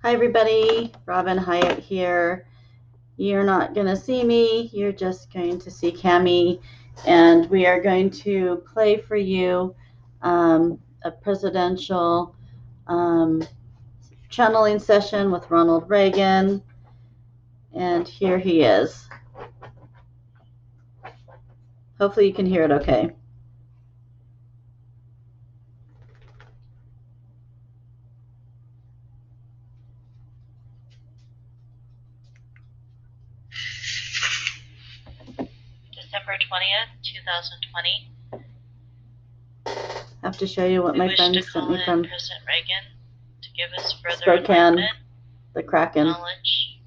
Hi everybody, Robin Hyatt here. You're not going to see me, you're just going to see Cami, and we are going to play for you a presidential channeling session with Ronald Reagan, and here he is. Hopefully you can hear it okay. December 20th, 2020. I have to show you what my friend sent me from President Reagan to give us further Spokane, the Kraken. knowledge.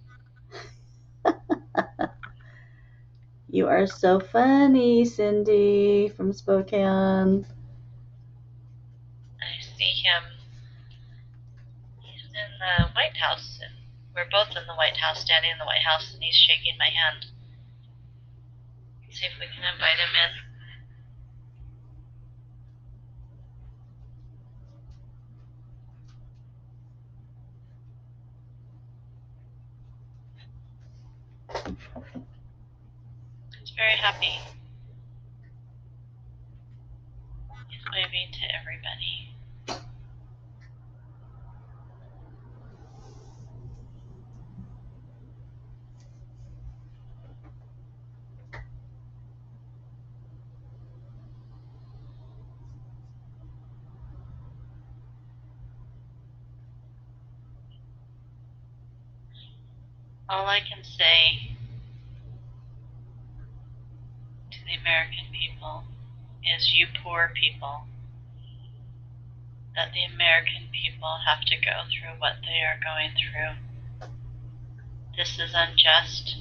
You are so funny, Cindy from Spokane. I see him. He's in the White House, and we're both in the White House, standing in the White House, and he's shaking my hand. Let's see if we can invite him in. He's very happy. He's waving to everybody. All I can say to the American people is, you poor people, that the American people have to go through what they are going through. This is unjust.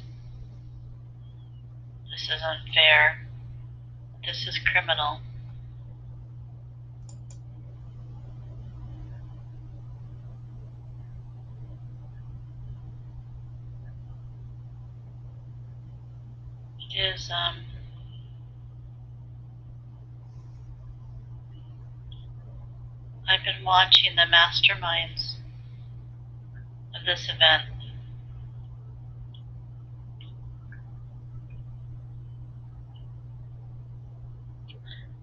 This is unfair. This is criminal. It is, I've been watching the masterminds of this event.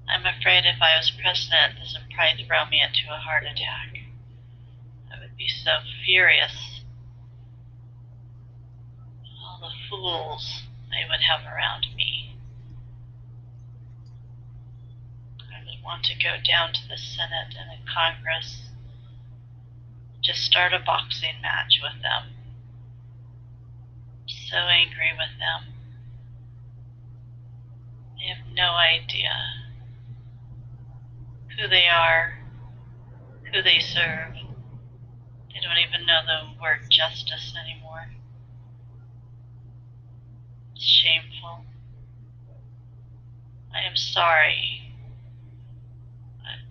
I'm afraid if I was president, this would probably throw me into a heart attack. I would be so furious. All the fools they would have around me. I would want to go down to the Senate and in Congress, just start a boxing match with them. So angry with them. They have no idea who they are, who they serve. They don't even know the word justice anymore. It's shameful. I am sorry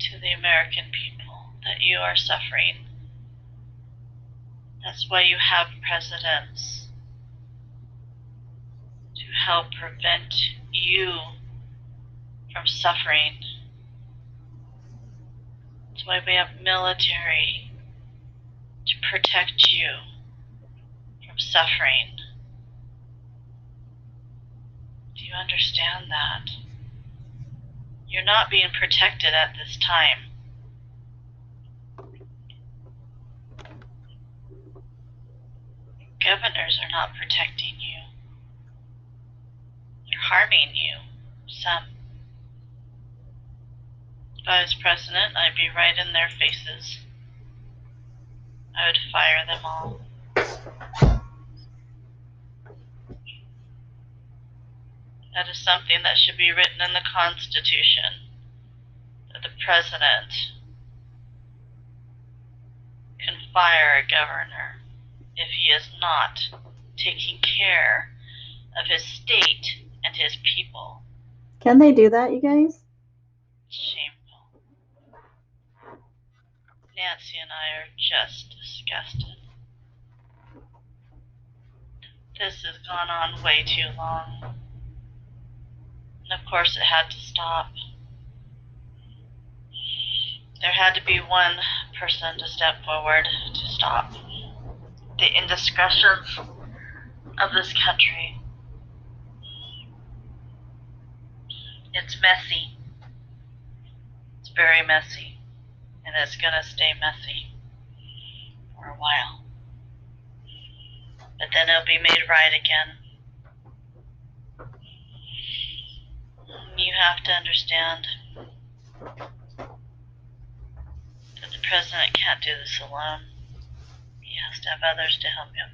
to the American people that you are suffering. That's why you have presidents, to help prevent you from suffering. That's why we have military, to protect you from suffering. Do you understand that? You're not being protected at this time. Governors are not protecting you. They're harming you, some. If I was president, I'd be right in their faces. I would fire them all. That is something that should be written in the Constitution, that the president can fire a governor if he is not taking care of his state and his people. Can they do that, you guys? Shameful. Nancy and I are just disgusted. This has gone on way too long. And of course it had to stop. There had to be one person to step forward to stop. the indiscretions of this country. It's messy. It's very messy. And it's going to stay messy for a while. But then it'll be made right again. You have to understand that the president can't do this alone. He has to have others to help him,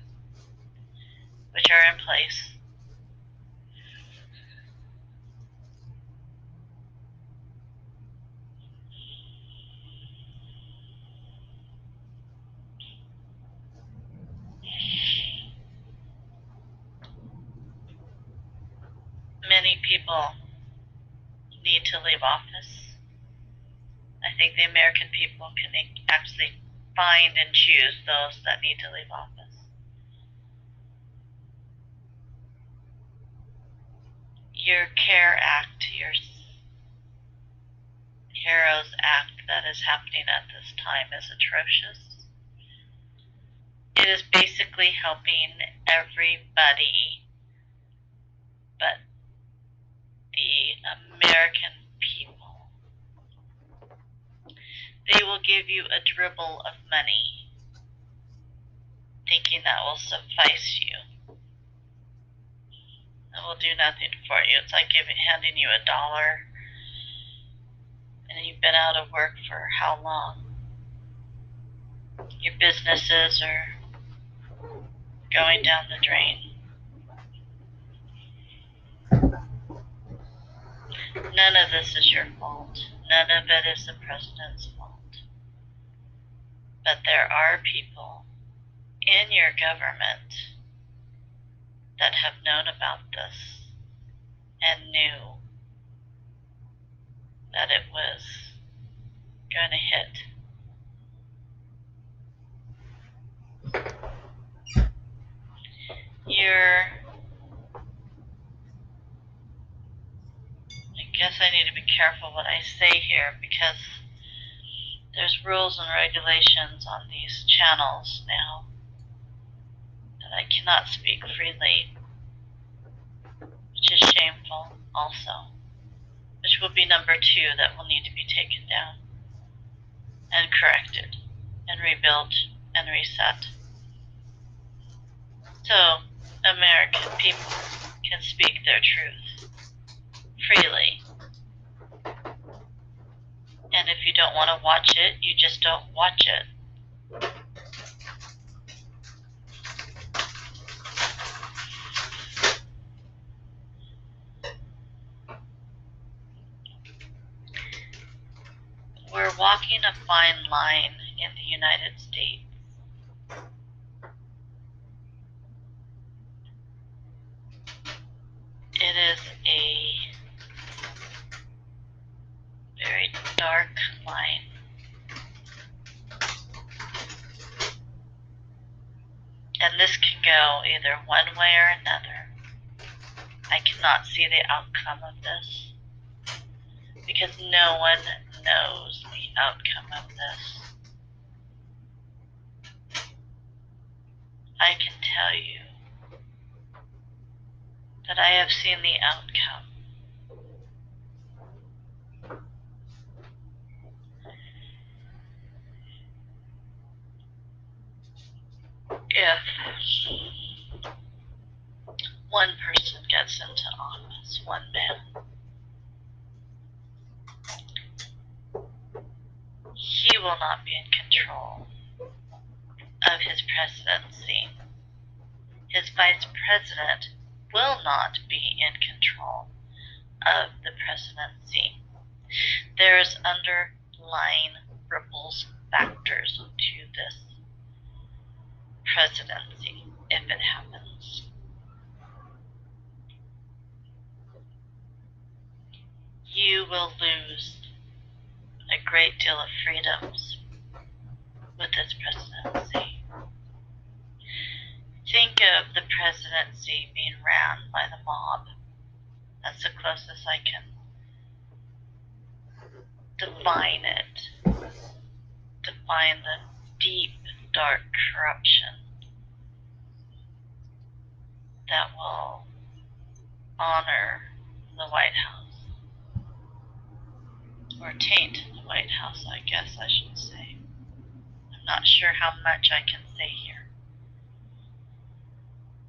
which are in place. Many people need to leave office. I think the American people can actually find and choose those that need to leave office. Your CARE Act, your HEROES Act that is happening at this time is atrocious. It is basically helping everybody but the American people. They will give you a dribble of money, thinking that will suffice you. It will do nothing for you. It's like handing you $1, and you've been out of work for how long? Your businesses are going down the drain. None of this is your fault. None of it is the president's fault. But there are people in your government that have known about this and knew that it was going to hit. I guess I need to be careful what I say here because there's rules and regulations on these channels now that I cannot speak freely, which is shameful also, which will be number 2 that will need to be taken down and corrected and rebuilt and reset. So American people can speak their truth freely. And if you don't want to watch it, you just don't watch it. We're walking a fine line in the United States. It is a very dark line. And this can go either one way or another. I cannot see the outcome of this because no one knows the outcome of this. I can tell you that I have seen the outcome. If one person gets into office, one man, he will not be in control of his presidency. His vice president will not be in control of the presidency. There's underlying ripples factors to this presidency if it happens. You will lose a great deal of freedoms with this presidency. Think of the presidency being ran by the mob. That's the closest I can define it. Define the deep, dark corruption that will honor the White House, or taint the White House, I guess I should say. I'm not sure how much I can say here,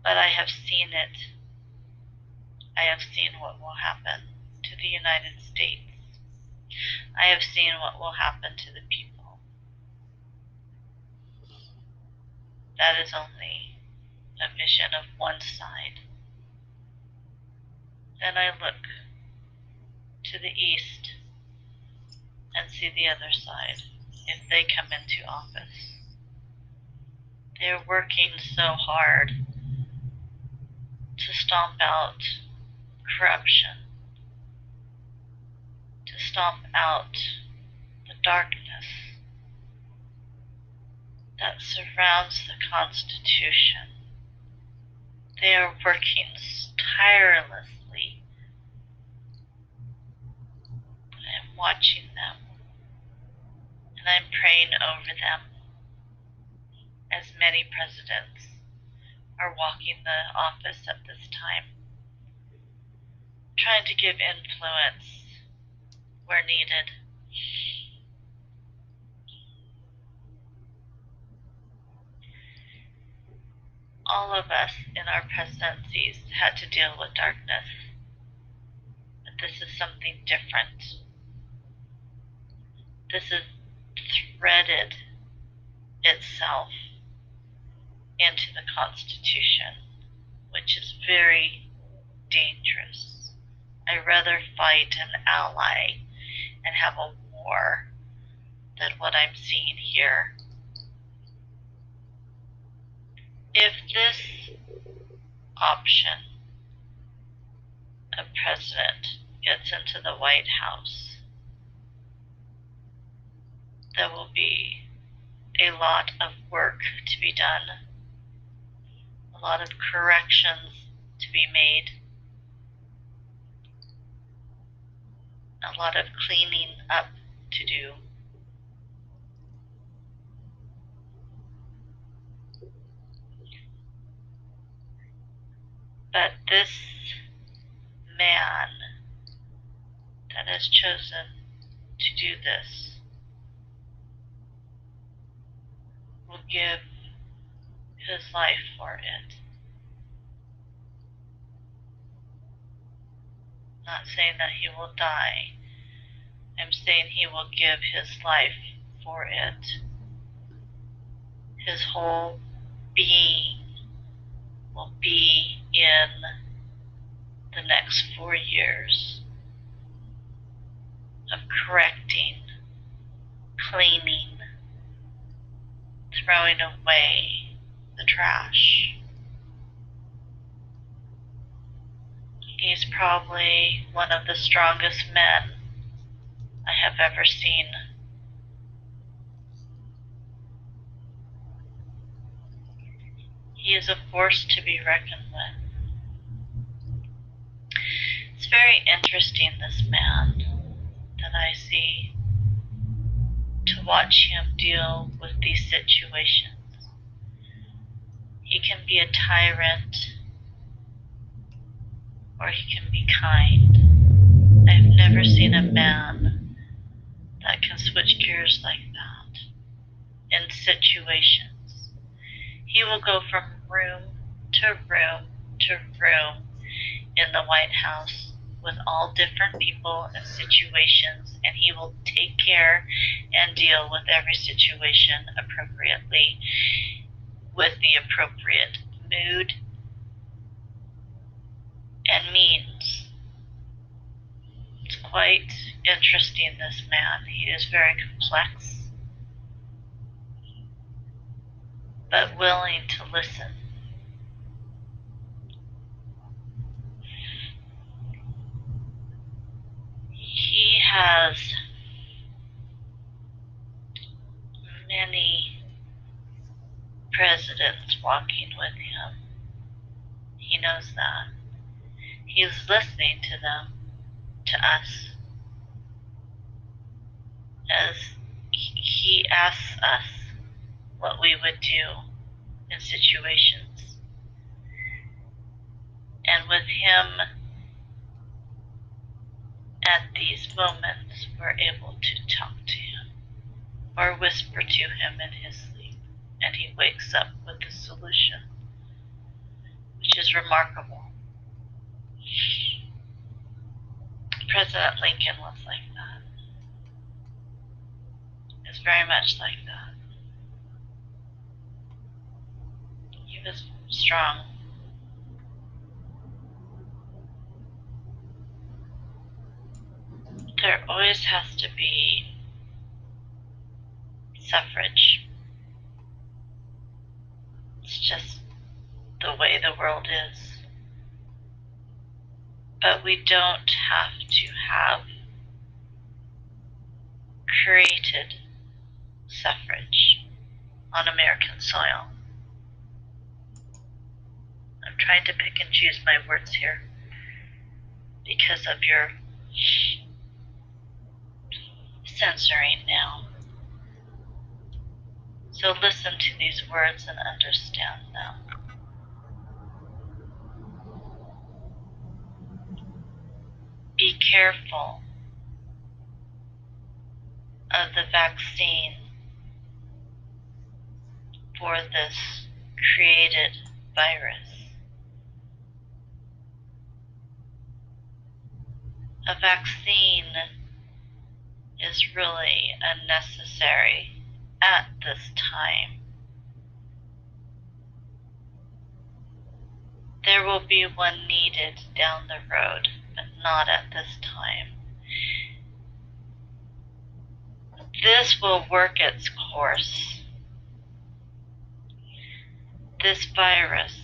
but I have seen it. I have seen what will happen to the United States. I have seen what will happen to the people. That is only a vision of one side. Then I look to the east and see the other side if they come into office. They're working so hard to stomp out corruption, to stomp out the darkness that surrounds the Constitution. They are working tirelessly. I'm watching them, and I'm praying over them as many presidents are walking the office at this time, trying to give influence where needed. All of us in our presidencies had to deal with darkness, but this is something different. This has threaded itself into the Constitution, which is very dangerous. I'd rather fight an ally and have a war than what I'm seeing here. If this option of president gets into the White House, there will be a lot of work to be done, a lot of corrections to be made, a lot of cleaning up to do. But this man that has chosen to do this will give his life for it. Not saying that he will die. I'm saying he will give his life for it. His whole being will be in the next 4 years of correcting, cleaning, throwing away the trash. He's probably one of the strongest men I have ever seen. He is a force to be reckoned with. It's very interesting, this man that I see, to watch him deal with these situations. He can be a tyrant, or he can be kind. I've never seen a man that can switch gears like that in situations. He will go from room to room to room in the White House with all different people and situations, and he will take care and deal with every situation appropriately with the appropriate mood and means. It's quite interesting, this man. He is very complex, but willing to listen. He has many presidents walking with him. He knows that. He is listening to them, to us, as he asks us what we would do in situations. And with him, at these moments, we're able to talk to him or whisper to him in his sleep, and he wakes up with the solution, which is remarkable. President Lincoln was like that. Is very much like that. He was strong. There always has to be suffrage. It's just the way the world is. But we don't have to have created suffrage on American soil. I'm trying to pick and choose my words here because of your censoring now. So listen to these words and understand them. Be careful of the vaccine for this created virus. A vaccine is really unnecessary at this time. There will be one needed down the road, but not at this time. This will work its course. This virus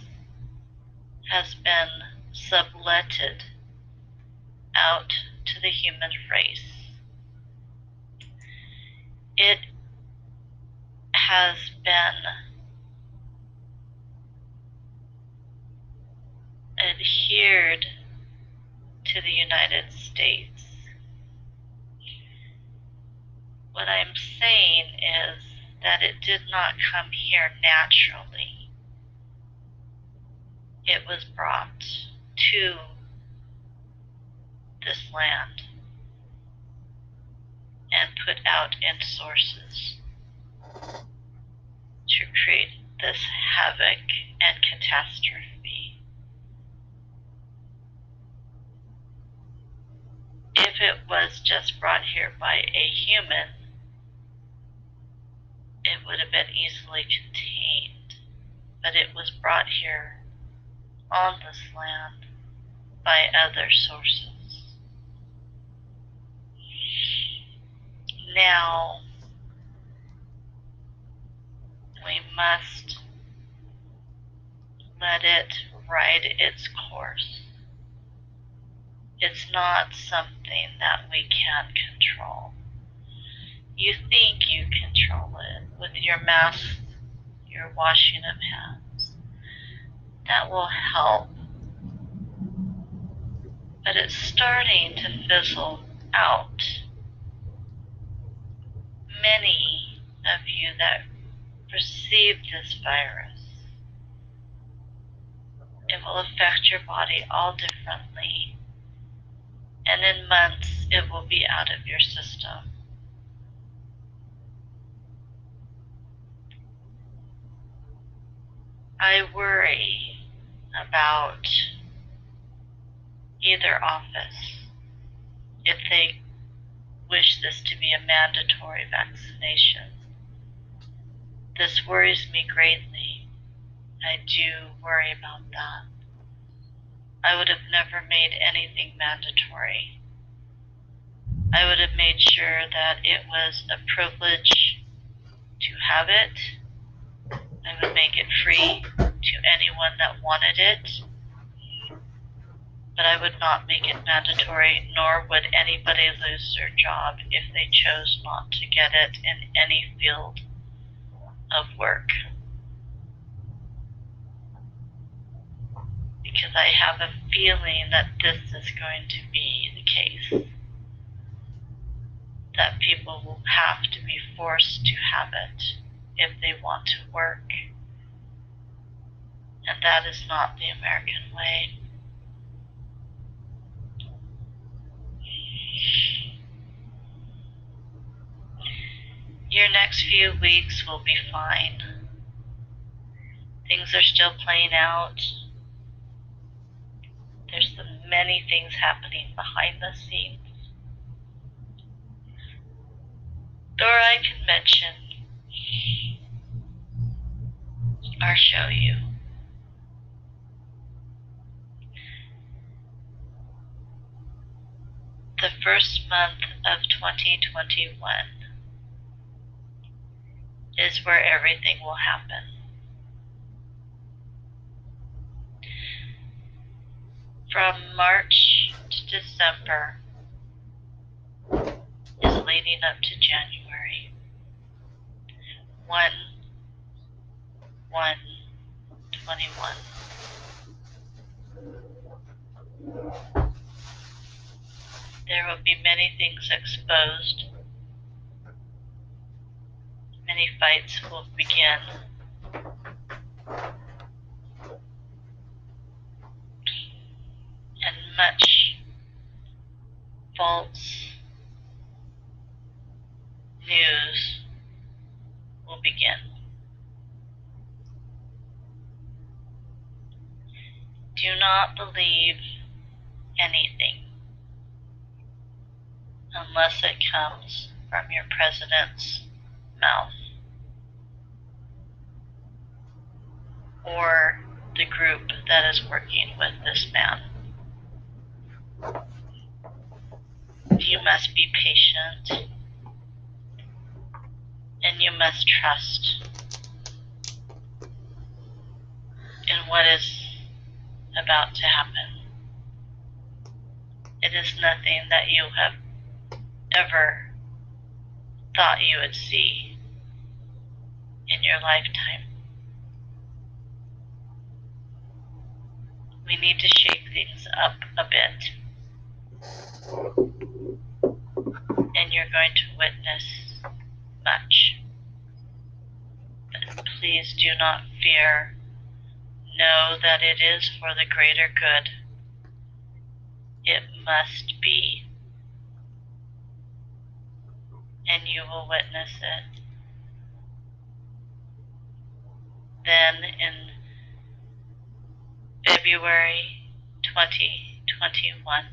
has been subletted out to the human race. It has been adhered to the United States. What I'm saying is that it did not come here naturally. It was brought to this land and put out in sources to create this havoc and catastrophe. If it was just brought here by a human, it would have been easily contained, but it was brought here on this land by other sources. Now, we must let it ride its course. It's not something that we can control. You think you control it with your mask, your washing of hands. That will help. But it's starting to fizzle out. Many of you that receive this virus, it will affect your body all differently, and in months it will be out of your system. I worry about either office if they wish this to be a mandatory vaccination. This worries me greatly. I do worry about that. I would have never made anything mandatory. I would have made sure that it was a privilege to have it. I would make it free to anyone that wanted it. But I would not make it mandatory, nor would anybody lose their job if they chose not to get it in any field of work. Because I have a feeling that this is going to be the case. That people will have to be forced to have it if they want to work. And that is not the American way. Your next few weeks will be fine. Things are still playing out. There's many things happening behind the scenes. Or I can mention or show you. The first month of 2021 is where everything will happen. From March to December is leading up to January. 1/1/21. There will be many things exposed. Many fights will begin. And much false news will begin. Do not believe anything unless it comes from your president's mouth or the group that is working with this man. You must be patient and you must trust in what is about to happen. It is nothing that you have ever thought you would see in your lifetime. We need to shake things up a bit. And you're going to witness much. But please do not fear. Know that it is for the greater good. It must be. And you will witness it. Then in February 2021,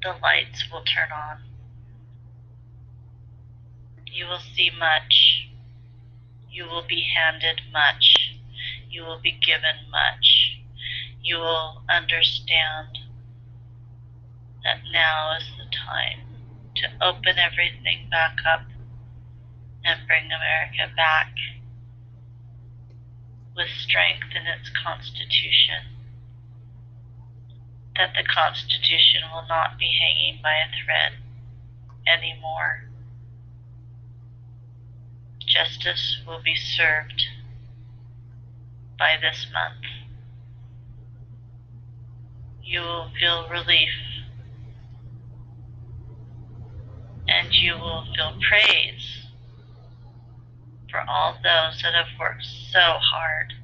the lights will turn on. You will see much. You will be handed much. You will be given much. You will understand that now is the time to open everything back up and bring America back with strength in its Constitution. That the Constitution will not be hanging by a thread anymore. Justice will be served by this month. You will feel relief and you will feel praise for all those that have worked so hard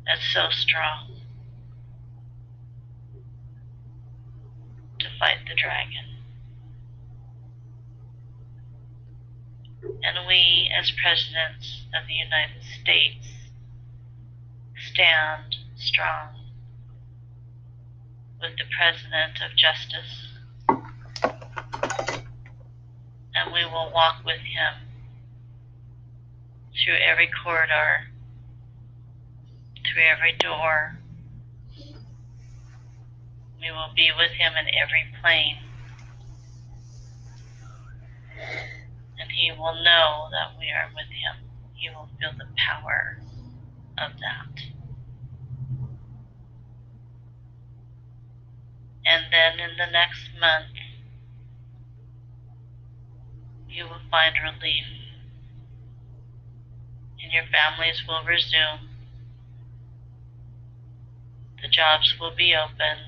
and so strong to fight the dragon. And we, as presidents of the United States, stand strong with the President of Justice, and we will walk with him through every corridor, through every door. We will be with him in every plane, and he will know that we are with him. He will feel the power of that. And then in the next month, you will find relief, and your families will resume. The jobs will be open,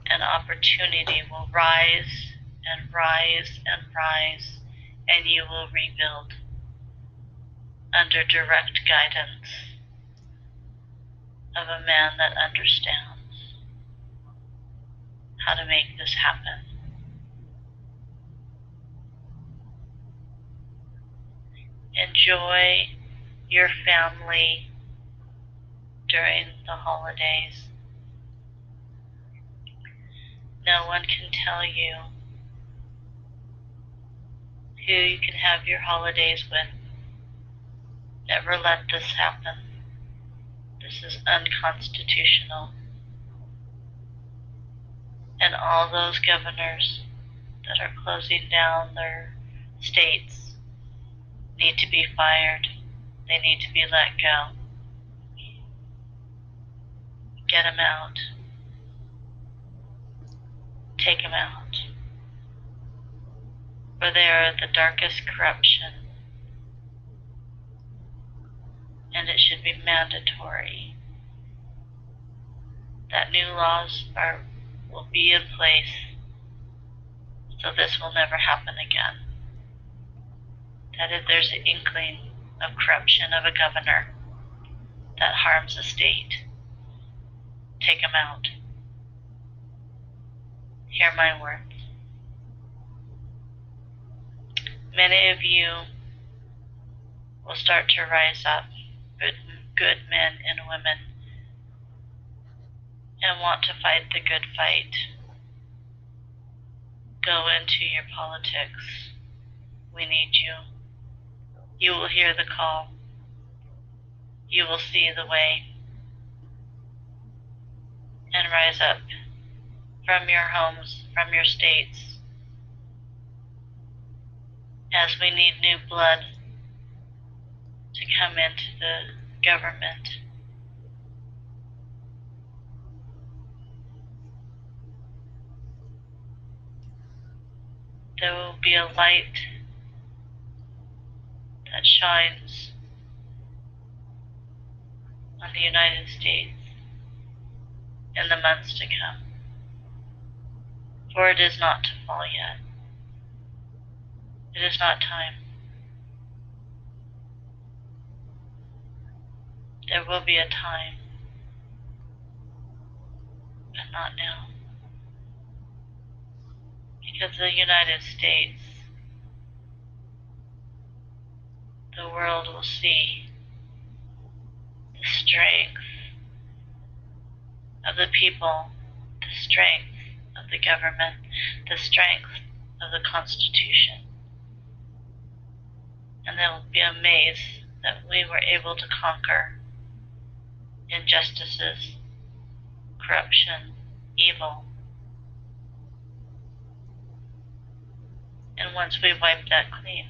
and opportunity will rise and rise and rise, and you will rebuild under direct guidance of a man that understands how to make this happen. Enjoy your family during the holidays. No one can tell you who you can have your holidays with. Never let this happen. This is unconstitutional. And all those governors that are closing down their states need to be fired. They need to be let go. Get them out. Take them out. For they are the darkest corruption, and it should be mandatory that new laws will be in place so this will never happen again. That if there's an inkling of corruption of a governor that harms a state, take them out. Hear my words. Many of you will start to rise up, good men and women, and want to fight the good fight. Go into your politics. We need you. You will hear the call. You will see the way. And rise up from your homes, from your states, as we need new blood to come into the government. There will be a light that shines on the United States in the months to come. For it is not to fall yet. It is not time. There will be a time, but not now. Because the United States, the world will see the strength of the people, the strength of the government, the strength of the Constitution. And they will be amazed that we were able to conquer injustices, corruption, evil. And once we wipe that clean,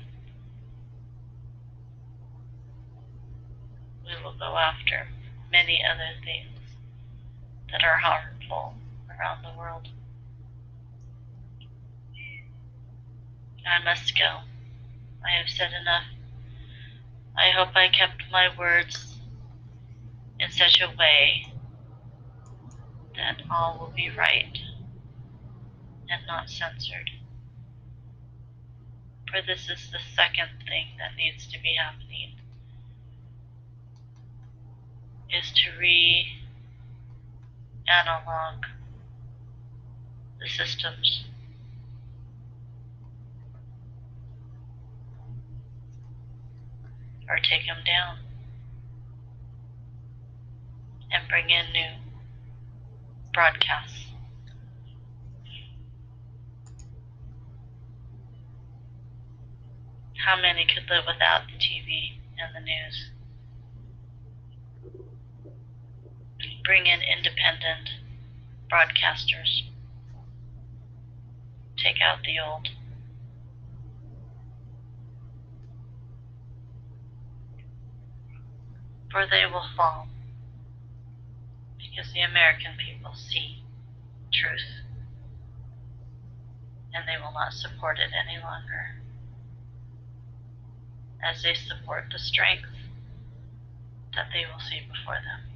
we will go after many other things that are harmful around the world. I must go. I have said enough. I hope I kept my words in such a way that all will be right and not censored. For this is the second thing that needs to be happening, is to re-analog the systems. Or take them down and bring in new broadcasts. How many could live without the TV and the news? Bring in independent broadcasters. Take out the old. For they will fall, because the American people see truth, and they will not support it any longer, as they support the strength that they will see before them.